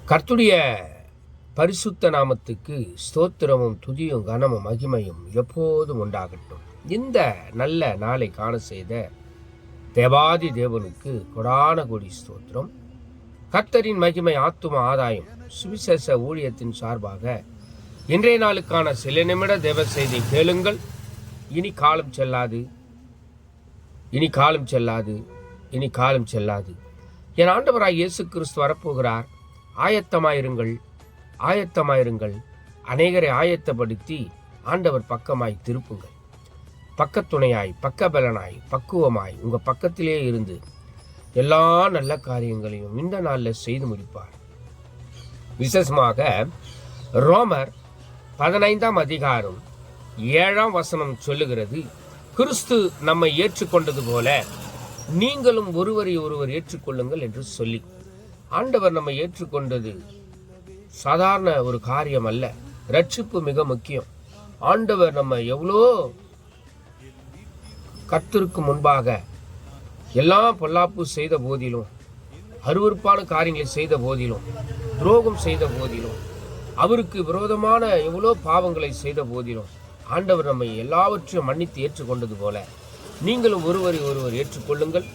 கர்த்தருடைய பரிசுத்த நாமத்துக்கு ஸ்தோத்திரமும் துதியும் கனமும் மகிமையும் எப்போதும் உண்டாகட்டும். இந்த நல்ல நாளை காண செய்த தேவாதி தேவனுக்கு கொடான கோடி ஸ்தோத்திரம். கர்த்தரின் மகிமை ஆத்தும ஆதாயம் சுவிசேஷ ஊழியத்தின் சார்பாக இன்றைய நாளுக்கான சில நிமிட தேவ செய்தி கேளுங்கள். இனி காலம் செல்லாது, இனி காலம் செல்லாது, இனி காலம் செல்லாது. என் ஆண்டவராய் இயேசு கிறிஸ்து வரப்போகிறார். ஆயத்தமாயிருங்கள், ஆயத்தமாயிருங்கள். அநேகரை ஆயத்தப்படுத்தி ஆண்டவர் பக்கமாய் திருப்புங்கள். பக்கத்துணையாய், பக்கபலனாய், பக்குவமாய் உங்கள் பக்கத்திலே இருந்து எல்லா நல்ல காரியங்களையும் இந்த நாளில் செய்து முடிப்பார். விசேஷமாக ரோமர் 15ஆம் அதிகாரம் 7ஆம் வசனம் சொல்லுகிறது, கிறிஸ்து நம்மை ஏற்றுக்கொண்டது போல நீங்களும் ஒருவரை ஒருவர் ஏற்றுக்கொள்ளுங்கள் என்று சொல்லி, ஆண்டவர் நம்மை ஏற்றுக்கொண்டது சாதாரண ஒரு காரியம் அல்ல. ரட்சிப்பு மிக முக்கியம். ஆண்டவர் நம்ம எவ்வளோ கர்த்தருக்கு முன்பாக எல்லா பொல்லாப்பு செய்த போதிலும், அருவருப்பான காரியங்களை செய்த போதிலும், துரோகம் செய்த போதிலும், அவருக்கு விரோதமான எவ்வளோ பாவங்களை செய்த போதிலும் ஆண்டவர் நம்மை எல்லாவற்றையும் மன்னித்து ஏற்றுக்கொண்டது போல நீங்களும் ஒருவரை ஒருவர் ஏற்றுக்கொள்ளுங்கள்.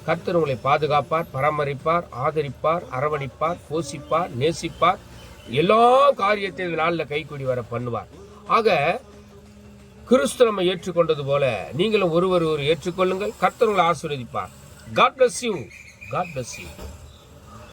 கர்த்தர் உங்களை பாதுகாப்பார், பராமரிப்பார், ஆதரிப்பார், அரவணைப்பார், போஷிப்பார், நேசிப்பார். எல்லா காரியத்தையும் இந்த நாளில் கைக்கூடி வர பண்ணுவார். ஆக கிறிஸ்து நம்மை ஏற்றுக்கொண்டது போல நீங்களும் ஒருவர் ஒரு ஏற்றுக்கொள்ளுங்கள். கர்த்தர் உங்களை ஆசீர்வதிப்பார். God bless you. God bless you.